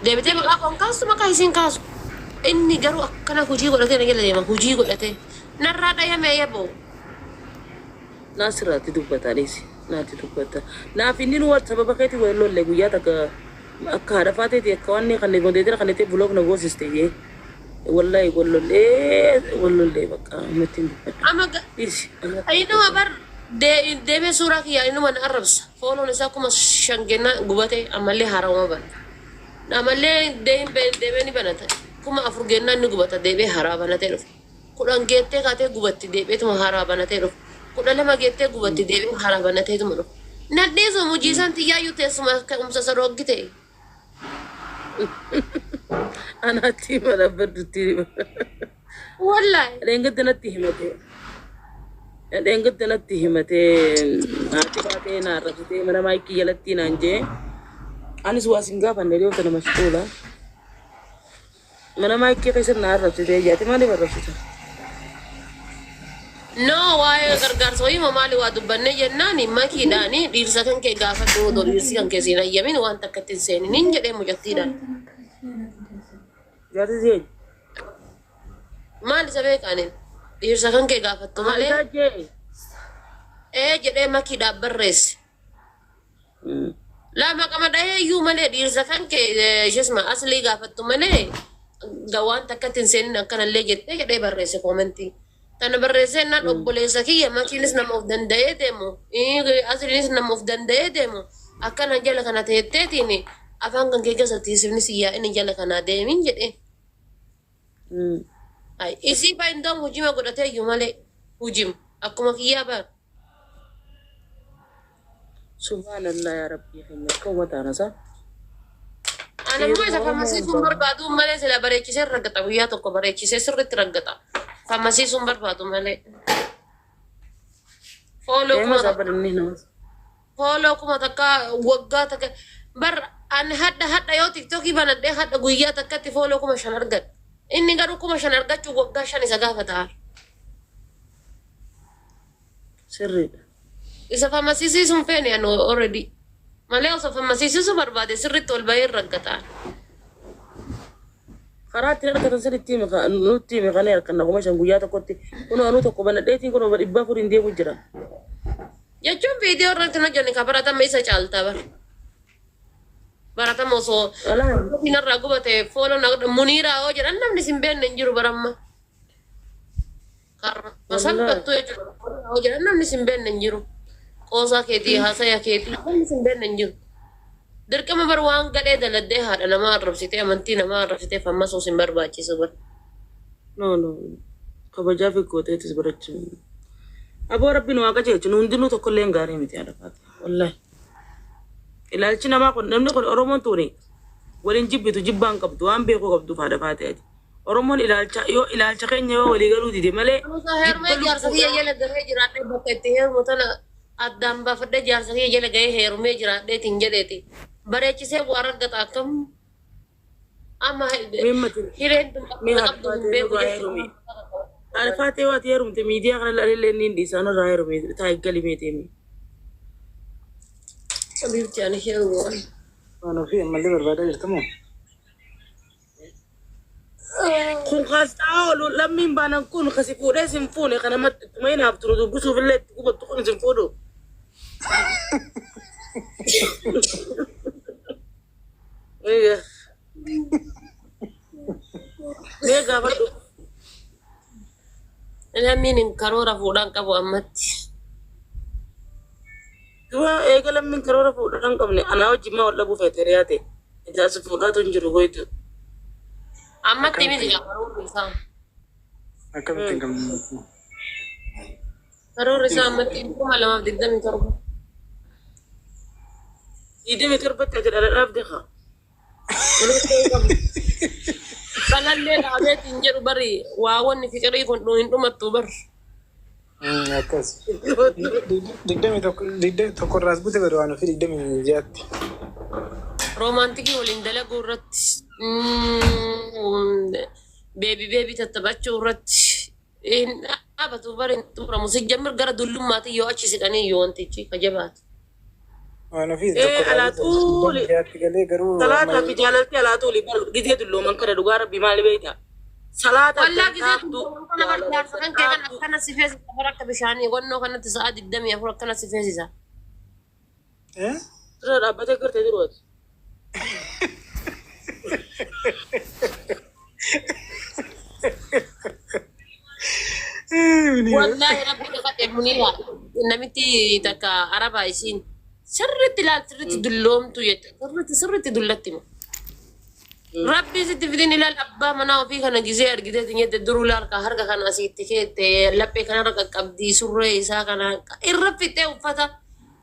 Deebitee maqaa koon kaastu maqaa isiin kaasu. Inni garuu akkana hojii godhatee na jala deema. Hojii godhatee. Narraa dhayamee yaboo. Nasirratti dubbataanis naatti dubbata. Naaf inni nu sababa keetii wal lolle guyyaa takka akka haadha faateeti akka waan kan gondee jira kan itti buloog na goosiste jee. Wallahi wal lollee bakka nutti hin dubbata. Amma ayinuma bar deemee suuraa kiyyaa inuma na arrabsa. Fooloon isaa akkuma shangenna gubatee ammallee haaraawuma bana. Ammallee deemee ni banata. Kuma afur gennaan ni gubata deebee haaraa banatee dhufa. Kudhan geettee kaatee gubatti deebeetuma haaraa banatee dhufa. Kudha lama geettee gubatti deebiin haaraa banateetuma dhufa. Nadheesoo mujiisaan xiyyaayyuu teessuma ka'umsa sarooggi Anatti mana baddutti. Wallahi. Dheengadda natti himatee naatti baatee na arrabsitee mana maayikii jalatti naan jee. Anis waa sin gaafanne dhiyoo tana mashquula. Mana maayikii keessatti na arrabsitee jaati maaliif arrabsita? No, waa'ee gargaarsa wayii maali waa dubbanne jennaani makiidhaani dhiirsa kan kee gaafadhu odoo dhiirsi kan kee siin ayyamin waan takka ittiin seeniniin jedhee mujattiidhaan. Jaati seen. Maal isa beekaanin dhiirsa kan kee gaafattu malee. Jedhee makiidhaan barreesse. Lama qama dhahee iyyuu malee dhiirsa kan kee isheesuma aslii gaafattu malee waan takka ittiin seenin akkanallee jettee jedhee barreesse koomentii. Tana barreessee naan obboleessa kiyya makiinis nama of danda'ee deemu asliinis nama of danda'ee deemu akkana jala kana teetteetiin afaan kan kee keessatti sifnis yaa'ini jala kanaa deemin jedhee. Isii baay'inaan hujima godhatee iyyuu malee hujim akkuma kiyyaa ba'a. Subhanallah yaa rabbii keenya akka uummataana isaa. Ana immoo isa faamasiisuun barbaadu malee sila bareechisee raggata guyyaa tokko bareechisee sirriitti raggata. Faamasiisuun barbaadu malee. Fooloo kuma takka waggaa takka bar ani hadda yoo tiktokii banadhee hadda guyyaa takkatti fooloo kuma 5 argadha. Inni garuu kuma 5 argachuuf waggaa 5 isa gaafata. Sirriidha. Isa faamasiisuun feene anu already. Malee osoo faamasiisuun barbaade sirriitti ol bahee raggata. Karaatti argatan sirriitti nutti meeqanii harkanna kuma 5 guyyaa tokkotti kunoo anu tokko banadheetiin kunoo 400 deemu jira. Jechuun viidiyoo irratti na jenni ka baratama isa caaltaa bara. Baratama osoo hinarraa gubate fooloo muniiraa hoo jedhan namni sin beenne hin jiru baramma. Salphattu jechuudha hoo jedhan namni sin beenne hin jiru. Qoosaa keetii haasaya keetii namni sin beenne hin jiru. Dirqama bar waan gadhee daladdee haadha namaa arrabsitee amantii namaa arrabsitee fammas osoo hin barbaachisu bar. No. Kabajaa fi gooteetis barachuun. Aboo rabbiin waaqa jechuun hundinuu tokkollee hin gaarii miti haadha faata. Wallahi. Ilaalchi namaa kun namni kun Oromoon tuure waliin jibbitu jibbaan qabdu waan beekuu qabdu haadha faata. Oromoon ilaalcha keenya yoo walii galuu dide malee. Heerumee jaarsa kiyya jala gahee jiraadhee bakka itti heerumu tana addaan baafadhee jaarsa kiyya jala gahee heerumee jiraadheetiin jedheeti. Bareechisee bu'aa argata akkam. Amma hireen qabdu hin beeku jechuudha. Alfaatee waati heerumte miidiyaa kana ilaalee inni isaan irraa heerume taa'ee meeteemi. Abibti ani heerumu. Waan ofii ammallee barbaadaa jirtamoo? Kun kaasxaa oolu lammiin baanan kun kasi fuudhee sin fuune kana mayinaaf turu dubbisuuf illee itti gubattu kun sin fuudhu. Mee gaafadhu. Lammiin karoora fuudhaan qabu ammatti. Dua eega lammiin karoora fuudhaan qabne anaa wajjin maa wal dhabuu feetere yaate ijaarsa fuudhaatu hin jiru hoytu. Ammatti miti karoorri isaa. Akkamitti qabna? Karoorri isaa ammatti 2027. 27 ati dhaladhaaf deeqa. Balallee dhaabeetti hin jedhu bari waa wanni fiqirii kun hin dhumattu bar. Akkas. 21 irraas bute bari waan ofii 26tti. Roomaantikii waliin dalaguu irratti beebii tattaphachuu irratti hin dhaabatu bari hin xumuramu. Sijjammir gara dullummaatti yoo achi siqanii yoo wantichi kajabaatu. وانا في إيه على طول جاتي قال لي قالوا صلاة في جلالتي على طول جزيت اللو من كده دوغا ربي مالي بيتا صلاة والله جزيت أنا برجع فكان كده كان سفيس بركة بشاني قلنا كان تساعد الدم يا فرق كان سفيس إذا ايه ترى ربتك كرت دلوقتي والله ربي قد منيها نمتي تكا عربا يسين سرت لا سرت دلوم تويت سرت دلتي ربي ست فيدين إلى الأبا منا وفي كان جزير جديد يد الدرولار كهرجا كان أسيت كيت لبي كان رجع كبدي سورة إسا كان الرب في تيو فتا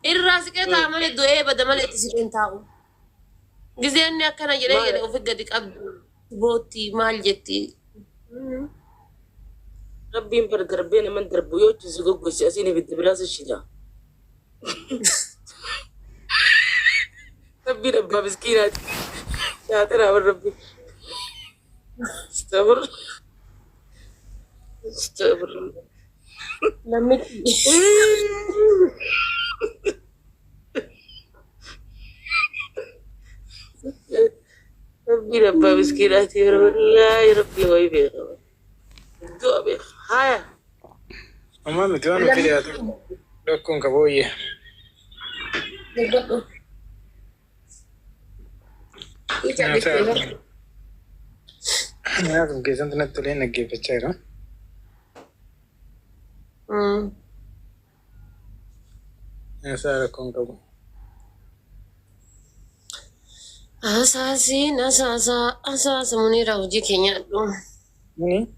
الراس كده عمل الدوية بدل ما لتسيرين تاو جزير نيا كان جري وفي قدك أب بوتي مال جتي ربي مبرد ربينا من دربو يوتي زقوق السياسيين في الدبلاس الشجاع ربي ربا مسكينات يا ترى من ربي استغفر استغفر لمتي ربي ربا مسكينات يا رب الله ربي ويبي دو بيخ هاي اما متوانا في ديات لكم كبوية لازم كيس انت نتلين نجيب الشيرة يا ساركم كبو أساس منيرة وجي كينيا مني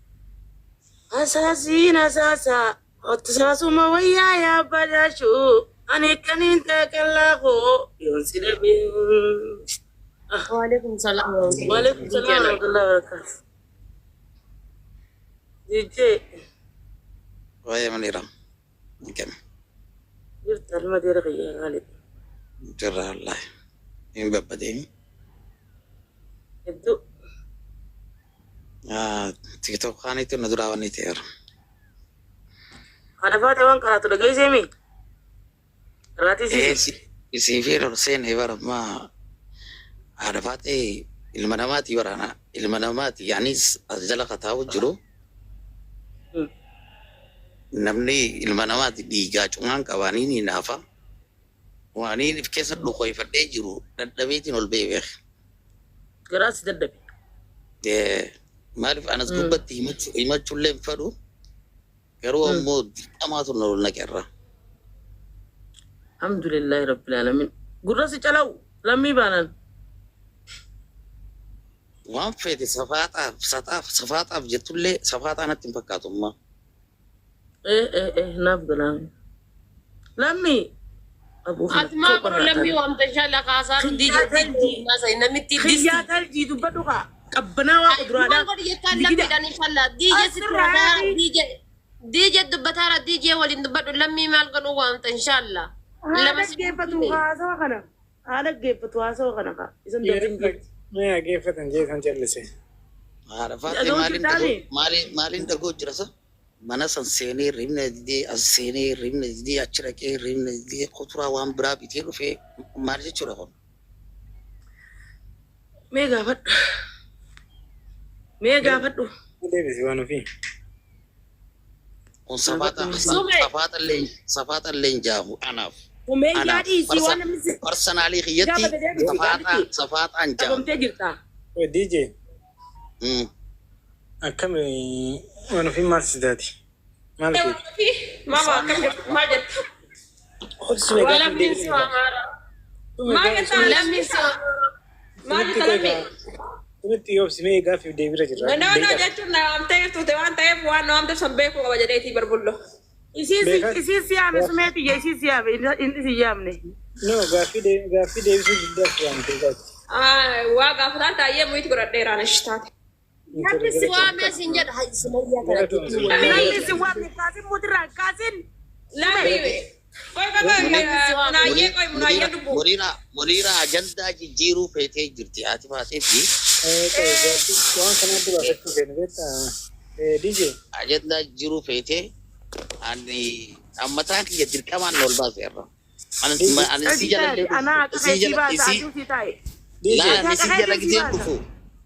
أساسين أساسا أتساسو ما ويا يا بلاشو أنا كنين تكلاه ينسل بيه وعليكم السلام وعليكم السلام ورحمة الله وبركاته ديجي ويا منيرة كم جرت المدينة غير غالي جرى الله من بابدين يبدو تيك توك خاني تندرا ونيتير أنا فاتي وان قرأت لقي زمي قرأتي إيه سيسي سيفير حسين هبار ما عرفات إيه المنامات يورانا المنامات يعني أجل قطعه جرو نمني المنامات دي جاچونgan قوانين نافا وانين في كيس لقوي فدي جرو ندبيتين البيبخ قرأت دبي ما أعرف أنا سكوبتي ما تشلم فرو كرو مود أما تنور نكرة الحمد لله رب العالمين قرأت جلو لمي بانان وان فيتي صفات جتولي صفات أنا تنفكاتو ما إيه ناف قلامي لمي أبو ما أقول لمي وأنت إن شاء الله قاصر دي ناس نمتي خيات الجي دبدوها قبنا وقدرنا ما أقول يتكلم بدن إن شاء الله دي جي دبتارا دي جي ولين دبتو لمي ما القنو وأنت إن شاء الله هذا جيبتوها سوغنا هذا جيبتوها سوغنا إذن دبين ما كيف تنجي تنجلسي عرفات أدوك مالين تقول جرسة mana sanseenee rimna didee as seenee rimna didee achi dhaqee rimna didee kuturaa waan biraa bitee dhufee maal jechuudha kun. Mee gaafadhu. deebisi waan ofii Kun safaata illee jaamu anaaf. Umee yaadhiisii waan namni Parsanaalii kiyyatti safaataan jaamu. qabamtee jirta. DJ akkam waan ofii maal sidaati maal keeti Mama ما جت ولا من سوى ما جت لم سوى ما جت لم Tumitti yoo simee gaaffii deebira jirra. No, jechuun naamtee turte waan ta'eef waan naamte san beekuu qaba jedheetii barbullo. Isii siyaame sumeeti jee isii siyaame inni si yaamne. No gaaffii deebisuu guddaa waamtee gaati. Waa gaafataan taa'ee muitti godhadheeraan ishee taate. Namni si waamee sin jedha sumayyaa kana gidduu. Namni si waamne kaasin mutirraa kaasin. Lammi munaayyee dubbu. Muriira ajandaa jijjiiruu feetee jirti ati baatee fi Waan kana dura jechuun kennu beektaa DJ. ajandaa jijjiiruu feetee ani ammataan kiyya dirqamaan ol baaseerra. أنا سيجل أنا سيجل لا سيجل كتير كفو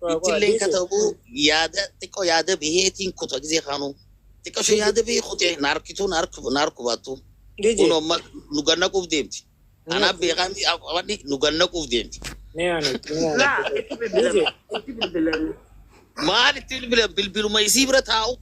يتلين كتبو تكو ياده بهيتين كتو جزي خانو تكو شو ياده بيه خوتي ناركتو ناركو باتو ديجي uno ma nuganna kuf deemti ana beekami awani nuganna kuf deemti نيانو لا اتبع بالبلد maal itti bilbiluma isii bira taa'u